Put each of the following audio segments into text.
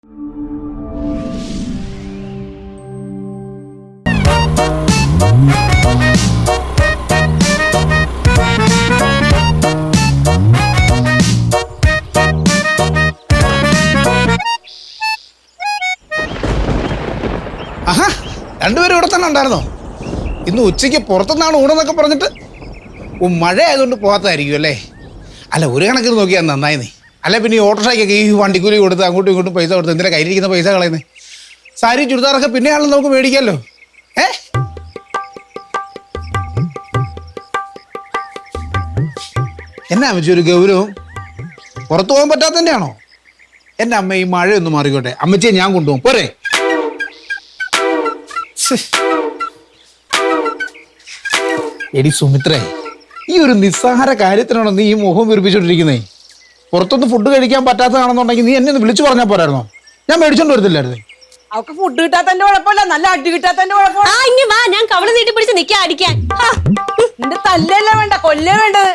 ആഹാ, രണ്ടുപേരും ഇവിടെ തന്നെ ഉണ്ടായിരുന്നോ? ഇന്ന് ഉച്ചയ്ക്ക് പുറത്തുനിന്നാണ് ഊണെന്നൊക്കെ പറഞ്ഞിട്ട് മഴ ആയതുകൊണ്ട് പോകാത്തതായിരിക്കും അല്ലേ? അല്ല, ഒരു കണക്കിന് നോക്കിയാൽ നന്നായിന്നേ. അല്ല പിന്നെ ഈ ഓട്ടോറിക്ഷയ്ക്കൊക്കെ ഈ വണ്ടിക്കൂലി കൊടുത്ത് അങ്ങോട്ടും ഇങ്ങോട്ടും പൈസ കൊടുത്ത് എന്തിനാ കയ്യിലിരിക്കുന്ന പൈസ കളയുന്നേ? സാരി ചുരിദാറൊക്കെ പിന്നെയാണല്ലോ നമുക്ക് മേടിക്കാമല്ലോ. എന്നാ അമ്മച്ചി ഒരു ഗൗരവം? പുറത്തു പോകാൻ പറ്റാത്ത തന്നെയാണോ? എൻ്റെ അമ്മ ഈ മഴയൊന്ന് മാറിക്കോട്ടെ, അമ്മച്ചിയെ ഞാൻ കൊണ്ടുപോകും പോരെ? എടി സുമിത്രേ, ഈ ഒരു നിസ്സാര കാര്യത്തിനാണോ നീ ഈ മുഖം വീർപ്പിച്ചോണ്ടിരിക്കുന്നേ? പുറത്തൊന്ന് ഫുഡ് കഴിക്കാൻ പറ്റാത്തതാണെന്നുണ്ടെങ്കിൽ നീ എന്നെ ഒന്ന് വിളിച്ചു പറഞ്ഞാൽ പോരായിരുന്നോ? ഞാൻ മേടിച്ചോണ്ട് വരത്തില്ലായിരുന്നു. അവക്ക് ഫുഡ് കിട്ടാത്തന്റെ കുഴപ്പമില്ല, നല്ല അടി കിട്ടാത്തന്റെ കുഴപ്പമില്ല. ഞാൻ കവള് നീട്ടി പിടിച്ച് നിൽക്കാ അടിക്കാൻ. നിന്റെ തല്ലല്ല വേണ്ട, കൊല്ലേ വേണ്ടത്.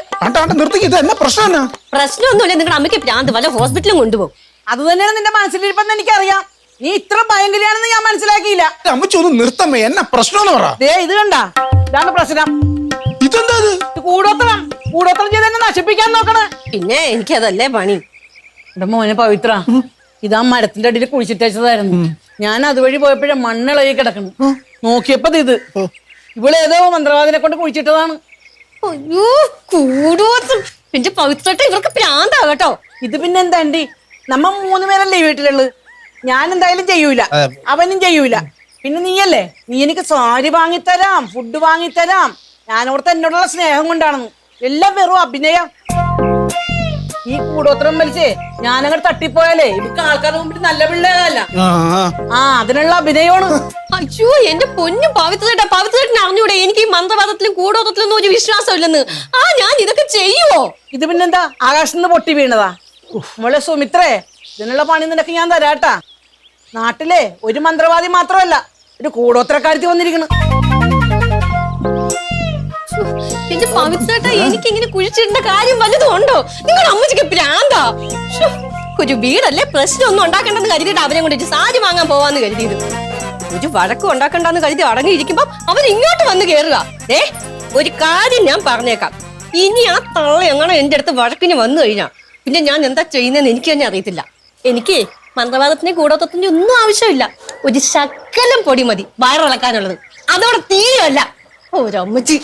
നിർത്തിക്കിത് എന്നെ പ്രശ്നം എന്നാ? പ്രശ്നമൊന്നുമില്ല, നിങ്ങളുടെ അമ്മയ്ക്ക് ഭ്രാന്ത്, വല്ല ഹോസ്പിറ്റലും കൊണ്ടുപോകും. അത് തന്നെയാണ് നിന്റെ മനസ്സിലിരിപ്പെന്ന് എനിക്കറിയാം. നീ ഇത്ര ഭയങ്കരയാണെന്ന് ഞാൻ മനസ്സിലാക്കിയില്ല. അമ്മച്ചി ഒന്ന് നിർത്തമ്മേ, എന്നാ പ്രശ്നം എന്ന് പറ. ദേ ഇത് കണ്ട, ഇതാണ് പ്രശ്നം. ഇതെന്താ കൂടോത്രം ചെയ്ത് എന്നെ നശിപ്പിക്കാൻ നോക്കണേ. പിന്നെ എനിക്കതല്ലേ പണി. എന്റെ മോനെ പവിത്ര, ഇതാ മരത്തിന്റെ അടിയിൽ കുഴിച്ചിട്ടേച്ചതായിരുന്നു. ഞാൻ അതുവഴി പോയപ്പോഴേ മണ്ണിളകി കിടക്കുന്നു. നോക്കിയപ്പോ ഇത് ഇവളേതോ മന്ത്രവാദിനെ കൊണ്ട് കുഴിച്ചിട്ടതാണ്. അയ്യോ, കൂടോത്രം. പിന്നെ പവിത്രട്ടെ, ഇവർക്ക് ഭ്രാന്താകട്ടോ. ഇത് പിന്നെ എന്താണ്ടി, നമ്മ 3 പേരല്ലേ ഈ വീട്ടിലുള്ളത്. ഞാൻ എന്തായാലും ചെയ്യൂല, അവനും ചെയ്യൂല. പിന്നെ നീയല്ലേ, നീ എനിക്ക് സാരി വാങ്ങിത്തരാം, ഫുഡ് വാങ്ങിത്തരാം. ഞാനോർത്ത് എന്നോടുള്ള സ്നേഹം കൊണ്ടാണെന്ന്. എല്ലാം വെറും അഭിനയം. ഈ കൂടോത്രം വലിച്ചേ ഞാനങ്ങോട്ട് തട്ടിപ്പോയാലേ ഇവർക്ക് ആൾക്കാരുടെ മുമ്പിൽ നല്ല പിള്ളേരല്ല. അതിനുള്ള അഭിനയമാണ്. അയ്യോ, എന്റെ പൊന്നും പവിത്രേട്ടാ, പവിത്രേട്ടനെ അറിഞ്ഞൂടെ എനിക്ക് ഈ മന്ത്രവാദത്തിലും കൂടോത്രത്തിലൊന്നും ഒരു വിശ്വാസമില്ലെന്ന്. ഞാൻ ഇതൊക്കെ ചെയ്യുവോ? ഇത് പിന്നെന്താ, ആകാശത്ത് നിന്ന് പൊട്ടി വീണതാ. മോളെ സുമിത്രേ, ഇതിനുള്ള പണി നിനക്ക് ഞാൻ തരാട്ടാ. നാട്ടിലെ ഒരു മന്ത്രവാദി മാത്രമല്ല, ഒരു കൂടോത്രക്കാരത്തി വന്നിരിക്കണ്. എന്റെ പവിത്രേട്ടാ, എനിക്ക് ഇങ്ങനെ കുഴിച്ചിടേണ്ട കാര്യം വല്ലതും ഉണ്ടോ? നിങ്ങളുടെ അമ്മച്ചിക്ക് ഭ്രാന്താ. ഒരു വീടല്ലേ, പ്രശ്നമൊന്നും ഉണ്ടാക്കണ്ടെന്ന് കരുതിയിട്ട് അവരെ കൊണ്ടിട്ട് സാരി വാങ്ങാൻ പോവാന്ന് കരുതിയത്. ഒരു വഴക്കം ഉണ്ടാക്കണ്ടെന്ന് കരുതി അടങ്ങിയിരിക്കുമ്പോ അവരിങ്ങോട്ട് വന്ന് കേറുക. ഒരു കാര്യം ഞാൻ പറഞ്ഞേക്കാം, ഇനി ആ തള്ള എങ്ങനെ എന്റെ അടുത്ത് വഴക്കിന് വന്നു കഴിഞ്ഞാ പിന്നെ ഞാൻ എന്താ ചെയ്യുന്നതെന്ന് എനിക്ക് തന്നെ അറിയത്തില്ല. എനിക്ക് മന്ത്രവാദത്തിന്റെ കൂടോത്രത്തിന്റെ ഒന്നും ആവശ്യമില്ല. ഒരു ശകലം പൊടി മതി വയറിളക്കാനുള്ളത്. അതോടെ തീരെയല്ല ഒരമ്മച്ചി.